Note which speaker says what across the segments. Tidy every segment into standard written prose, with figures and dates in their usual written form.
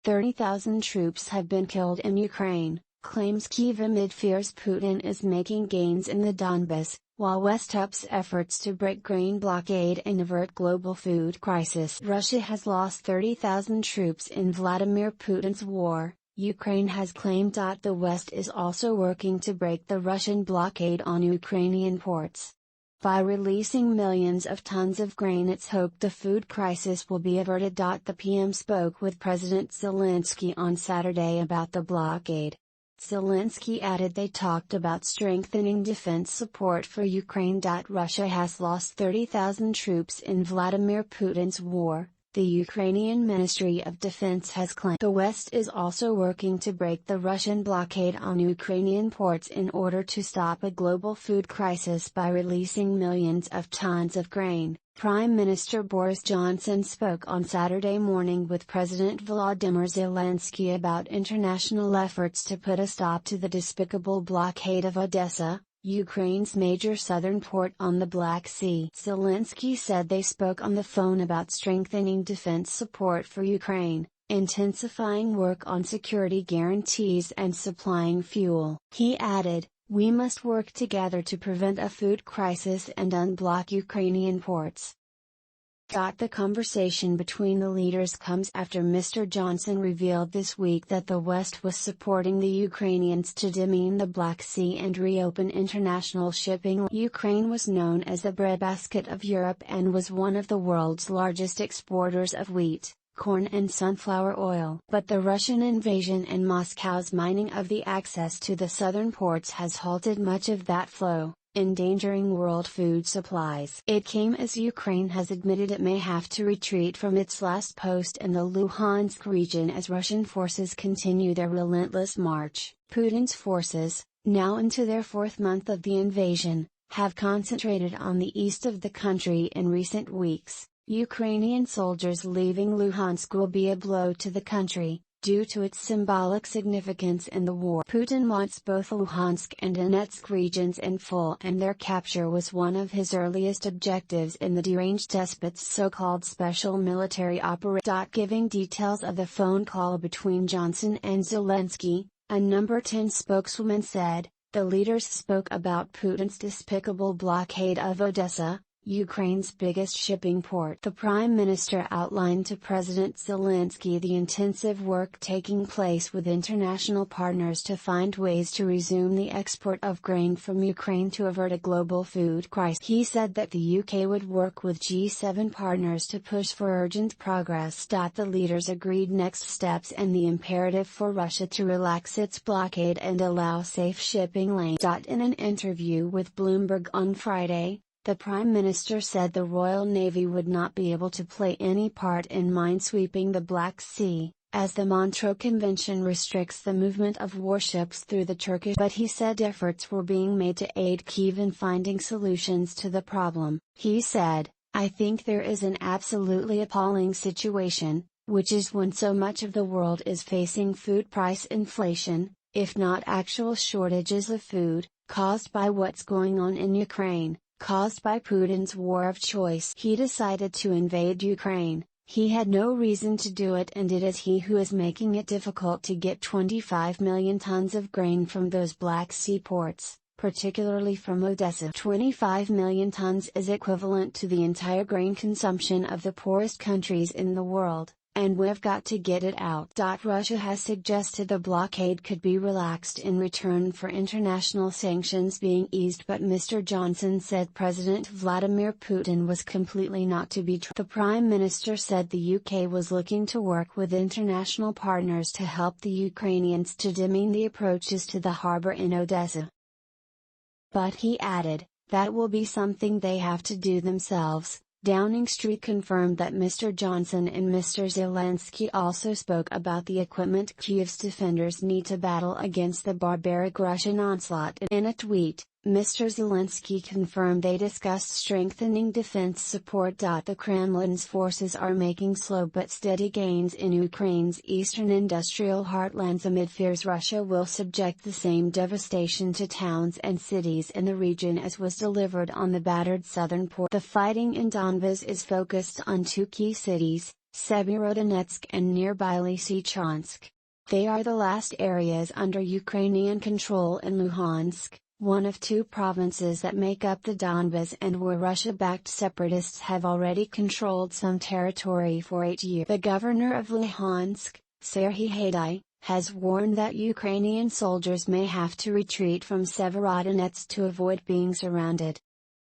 Speaker 1: 30,000 troops have been killed in Ukraine, claims Kyiv amid fears Putin is making gains in the Donbas, while West ups efforts to break grain blockade and avert global food crisis. Russia has lost 30,000 troops in Vladimir Putin's war, Ukraine has claimed. The West is also working to break the Russian blockade on Ukrainian ports. By releasing millions of tons of grain, it's hoped the food crisis will be averted. The PM spoke with President Zelensky on Saturday about the blockade. Zelensky added they talked about strengthening defense support for Ukraine. Russia has lost 30,000 troops in Vladimir Putin's war, the Ukrainian Ministry of Defense has claimed. The West is also working to break the Russian blockade on Ukrainian ports in order to stop a global food crisis by releasing millions of tons of grain. Prime Minister Boris Johnson spoke on Saturday morning with President Volodymyr Zelensky about international efforts to put a stop to the despicable blockade of Odessa, Ukraine's major southern port on the Black Sea. Zelensky said they spoke on the phone about strengthening defense support for Ukraine, intensifying work on security guarantees and supplying fuel. He added, "We must work together to prevent a food crisis and unblock Ukrainian ports." The conversation between the leaders comes after Mr. Johnson revealed this week that the West was supporting the Ukrainians to demine the Black Sea and reopen international shipping. Ukraine was known as the breadbasket of Europe and was one of the world's largest exporters of wheat, corn and sunflower oil. But the Russian invasion and Moscow's mining of the access to the southern ports has halted much of that flow, endangering world food supplies. It came as Ukraine has admitted it may have to retreat from its last post in the Luhansk region as Russian forces continue their relentless march. Putin's forces, now into their fourth month of the invasion, have concentrated on the east of the country in recent weeks. Ukrainian soldiers leaving Luhansk will be a blow to the country, due to its symbolic significance in the war. Putin wants both Luhansk and Donetsk regions in full, and their capture was one of his earliest objectives in the deranged despot's so-called special military operation. Giving details of the phone call between Johnson and Zelensky, a Number 10 spokeswoman said, the leaders spoke about Putin's despicable blockade of Odessa, Ukraine's biggest shipping port. The Prime Minister outlined to President Zelensky the intensive work taking place with international partners to find ways to resume the export of grain from Ukraine to avert a global food crisis. He said that the UK would work with G7 partners to push for urgent progress. The leaders agreed next steps and the imperative for Russia to relax its blockade and allow safe shipping lanes. In an interview with Bloomberg on Friday, the Prime Minister said the Royal Navy would not be able to play any part in minesweeping the Black Sea, as the Montreux Convention restricts the movement of warships through the Turkish. But he said efforts were being made to aid Kyiv in finding solutions to the problem. He said, "I think there is an absolutely appalling situation, which is when so much of the world is facing food price inflation, if not actual shortages of food, caused by what's going on in Ukraine. Caused by Putin's war of choice. He decided to invade Ukraine, he had no reason to do it, and it is he who is making it difficult to get 25 million tons of grain from those Black Sea ports, particularly from Odessa. 25 million tons is equivalent to the entire grain consumption of the poorest countries in the world, and we've got to get it out." Russia has suggested the blockade could be relaxed in return for international sanctions being eased, but Mr. Johnson said President Vladimir Putin was completely not to be trusted. The Prime Minister said the UK was looking to work with international partners to help the Ukrainians to demine the approaches to the harbour in Odessa. But he added, that will be something they have to do themselves. Downing Street confirmed that Mr. Johnson and Mr. Zelensky also spoke about the equipment Kyiv's defenders need to battle against the barbaric Russian onslaught. In a tweet, Mr. Zelensky confirmed they discussed strengthening defense support. The Kremlin's forces are making slow but steady gains in Ukraine's eastern industrial heartlands amid fears Russia will subject the same devastation to towns and cities in the region as was delivered on the battered southern port. The fighting in Donbas is focused on two key cities, Severodonetsk and nearby Lysychansk. They are the last areas under Ukrainian control in Luhansk, one of two provinces that make up the Donbas and where Russia-backed separatists have already controlled some territory for 8 years. The governor of Luhansk, Serhiy Haidai, has warned that Ukrainian soldiers may have to retreat from Severodonetsk to avoid being surrounded.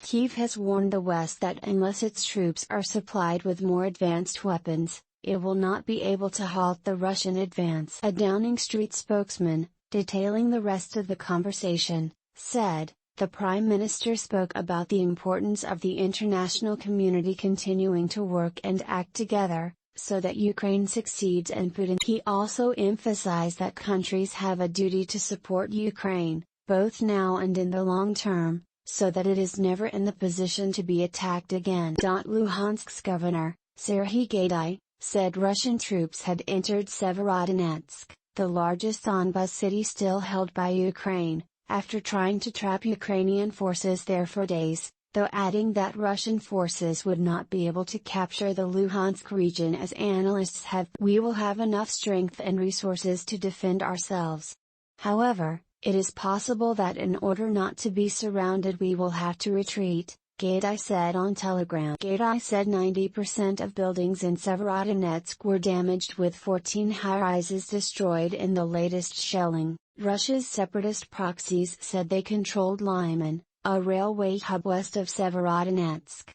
Speaker 1: Kyiv has warned the West that unless its troops are supplied with more advanced weapons, it will not be able to halt the Russian advance. A Downing Street spokesman, detailing the rest of the conversation, said, "The Prime Minister spoke about the importance of the international community continuing to work and act together, so that Ukraine succeeds and Putin." He also emphasized that countries have a duty to support Ukraine, both now and in the long term, so that it is never in the position to be attacked again. Luhansk's governor, Serhiy Haidai, said Russian troops had entered Severodonetsk, the largest Donbas city still held by Ukraine, after trying to trap Ukrainian forces there for days, though adding that Russian forces would not be able to capture the Luhansk region as analysts have. "We will have enough strength and resources to defend ourselves. However, it is possible that in order not to be surrounded we will have to retreat," Haidai said on Telegram. Haidai said 90% of buildings in Severodonetsk were damaged with 14 high-rises destroyed in the latest shelling. Russia's separatist proxies said they controlled Lyman, a railway hub west of Severodonetsk.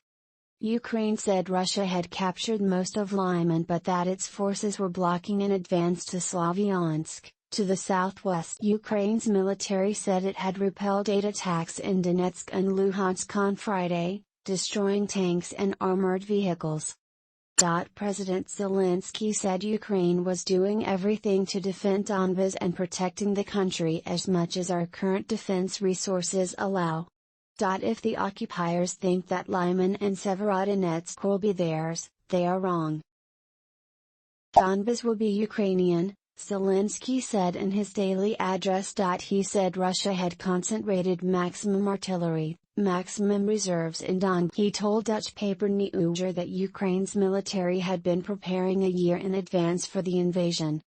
Speaker 1: Ukraine said Russia had captured most of Lyman but that its forces were blocking an advance to Slavyansk, to the southwest. Ukraine's military said it had repelled 8 attacks in Donetsk and Luhansk on Friday, destroying tanks and armored vehicles. President Zelensky said Ukraine was doing everything to defend Donbas and protecting the country as much as our current defense resources allow. If the occupiers think that Lyman and Severodonetsk will be theirs, they are wrong. Donbas will be Ukrainian, Zelensky said in his daily address. He said Russia had concentrated maximum artillery, maximum reserves in Donbas. He told Dutch paper Nieuwsuur that Ukraine's military had been preparing a year in advance for the invasion.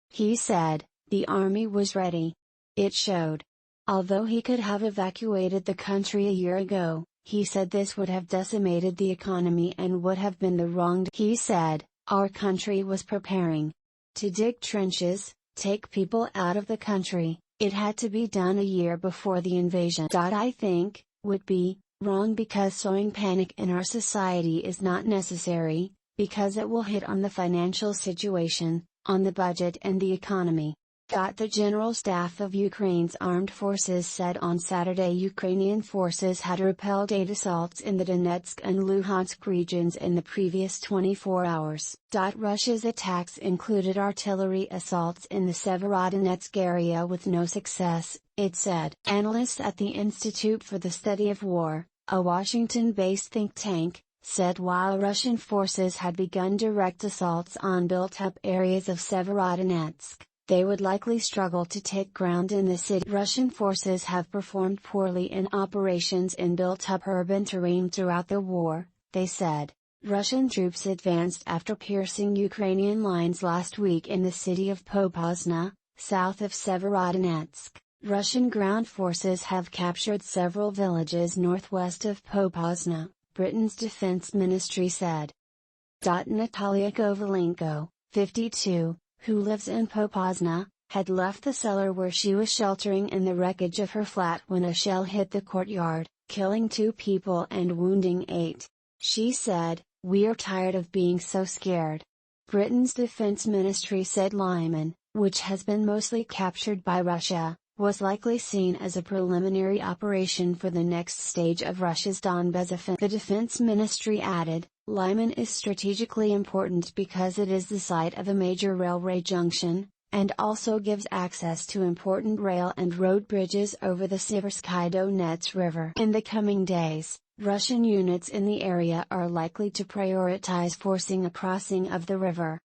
Speaker 1: He said, "The army was ready. It showed." Although he could have evacuated the country a year ago, he said this would have decimated the economy and would have been the wrong. He said, "Our country was preparing to dig trenches, take people out of the country. It had to be done a year before the invasion." I think, would be, wrong because sowing panic in our society is not necessary, because it will hit on the financial situation, on the budget and the economy. The General Staff of Ukraine's armed forces said on Saturday Ukrainian forces had repelled 8 assaults in the Donetsk and Luhansk regions in the previous 24 hours. Russia's attacks included artillery assaults in the Severodonetsk area with no success, it said. Analysts at the Institute for the Study of War, a Washington-based think tank, said while Russian forces had begun direct assaults on built-up areas of Severodonetsk, they would likely struggle to take ground in the city. Russian forces have performed poorly in operations in built-up urban terrain throughout the war, they said. Russian troops advanced after piercing Ukrainian lines last week in the city of Popasna, south of Severodonetsk. Russian ground forces have captured several villages northwest of Popasna, Britain's defense ministry said. Natalia Kovalenko, 52, who lives in Popasna, had left the cellar where she was sheltering in the wreckage of her flat when a shell hit the courtyard, killing 2 people and wounding 8. She said, "We are tired of being so scared." Britain's defense ministry said Lyman, which has been mostly captured by Russia, was likely seen as a preliminary operation for the next stage of Russia's Donbas offensive. The defense ministry added, Lyman is strategically important because it is the site of a major railway junction, and also gives access to important rail and road bridges over the Siversky Donets River. In the coming days, Russian units in the area are likely to prioritize forcing a crossing of the river.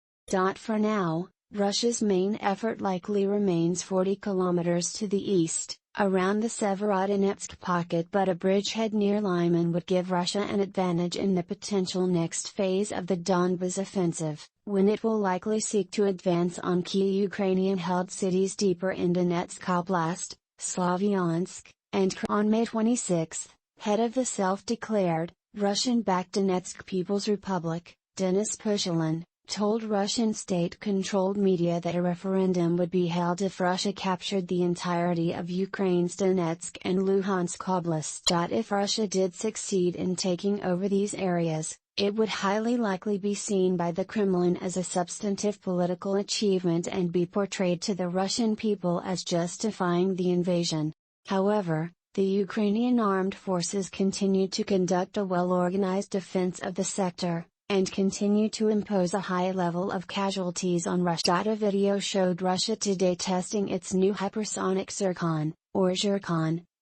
Speaker 1: For now, Russia's main effort likely remains 40 kilometers to the east, around the Severodonetsk pocket, but a bridgehead near Lyman would give Russia an advantage in the potential next phase of the Donbas offensive, when it will likely seek to advance on key Ukrainian-held cities deeper in Donetsk Oblast, Slavyansk, and Kherson. On May 26, head of the self-declared, Russian-backed Donetsk People's Republic, Denis Pushilin, told Russian state-controlled media that a referendum would be held if Russia captured the entirety of Ukraine's Donetsk and Luhansk oblasts. If Russia did succeed in taking over these areas, it would highly likely be seen by the Kremlin as a substantive political achievement and be portrayed to the Russian people as justifying the invasion. However, the Ukrainian armed forces continue to conduct a well-organized defense of the sector, and continue to impose a high level of casualties on Russia. A video showed Russia today testing its new hypersonic Zircon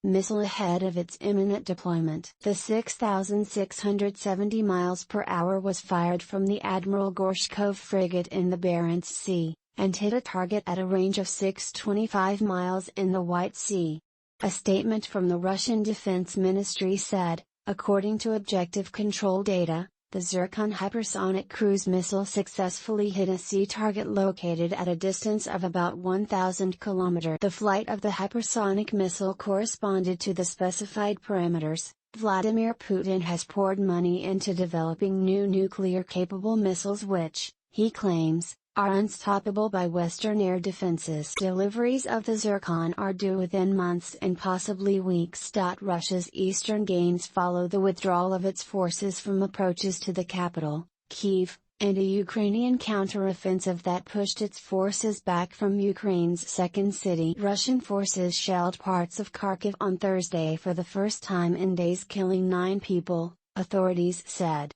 Speaker 1: missile ahead of its imminent deployment. The 6,670 miles per hour was fired from the Admiral Gorshkov frigate in the Barents Sea, and hit a target at a range of 625 miles in the White Sea. A statement from the Russian Defense Ministry said, according to objective control data, the Zircon hypersonic cruise missile successfully hit a sea target located at a distance of about 1,000 kilometers. The flight of the hypersonic missile corresponded to the specified parameters. Vladimir Putin has poured money into developing new nuclear-capable missiles which, he claims, are unstoppable by Western air defenses. Deliveries of the Zircon are due within months and possibly weeks. Russia's eastern gains follow the withdrawal of its forces from approaches to the capital, Kyiv, and a Ukrainian counteroffensive that pushed its forces back from Ukraine's second city. Russian forces shelled parts of Kharkiv on Thursday for the first time in days, killing 9 people, authorities said.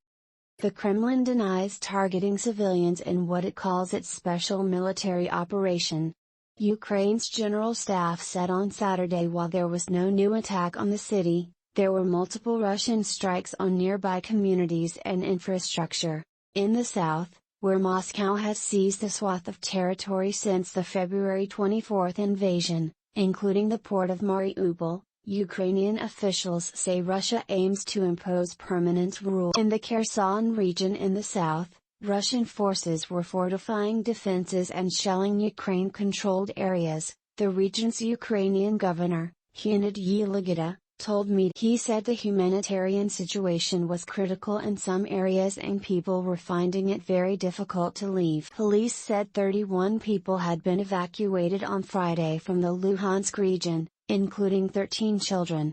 Speaker 1: The Kremlin denies targeting civilians in what it calls its special military operation. Ukraine's general staff said on Saturday while there was no new attack on the city, there were multiple Russian strikes on nearby communities and infrastructure. In the south, where Moscow has seized a swath of territory since the February 24 invasion, including the port of Mariupol, Ukrainian officials say Russia aims to impose permanent rule. In the Kherson region in the south, Russian forces were fortifying defenses and shelling Ukraine-controlled areas, the region's Ukrainian governor, Hennady Ligida, told me. He said the humanitarian situation was critical in some areas and people were finding it very difficult to leave. Police said 31 people had been evacuated on Friday from the Luhansk region, including 13 children.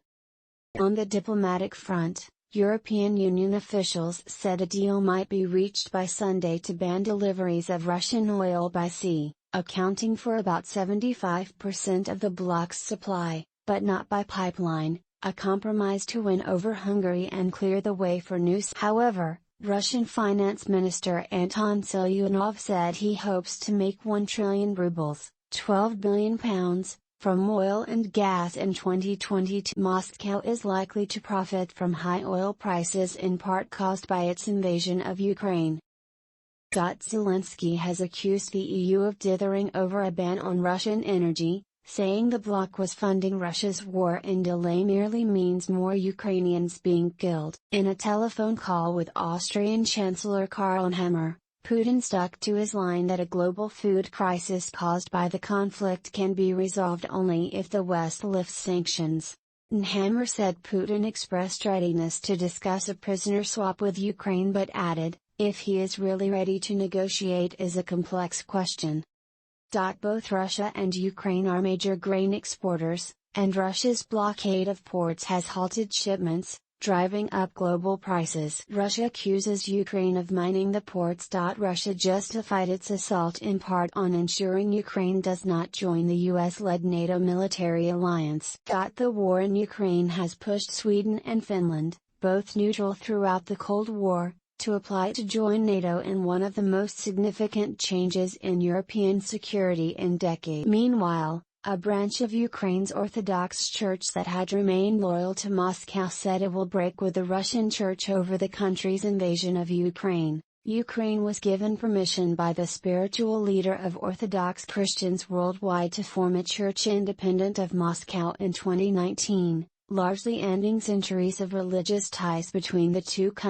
Speaker 1: On the diplomatic front, European Union officials said a deal might be reached by Sunday to ban deliveries of Russian oil by sea, accounting for about 75% of the bloc's supply, but not by pipeline, a compromise to win over Hungary and clear the way for new. However, Russian Finance Minister Anton Siluanov said he hopes to make 1 trillion rubles, £12 billion, from oil and gas in 2022. Moscow is likely to profit from high oil prices in part caused by its invasion of Ukraine. Zelensky has accused the EU of dithering over a ban on Russian energy, saying the bloc was funding Russia's war and delay merely means more Ukrainians being killed. In a telephone call with Austrian Chancellor Karl Nehammer, Putin stuck to his line that a global food crisis caused by the conflict can be resolved only if the West lifts sanctions. Nehammer said Putin expressed readiness to discuss a prisoner swap with Ukraine but added, if he is really ready to negotiate is a complex question. Both Russia and Ukraine are major grain exporters, and Russia's blockade of ports has halted shipments, driving up global prices. Russia accuses Ukraine of mining the ports. Russia justified its assault in part on ensuring Ukraine does not join the US-led NATO military alliance. The war in Ukraine has pushed Sweden and Finland, both neutral throughout the Cold War, to apply to join NATO in one of the most significant changes in European security in decades. Meanwhile, a branch of Ukraine's Orthodox Church that had remained loyal to Moscow said it will break with the Russian Church over the country's invasion of Ukraine. Ukraine was given permission by the spiritual leader of Orthodox Christians worldwide to form a church independent of Moscow in 2019, largely ending centuries of religious ties between the two countries.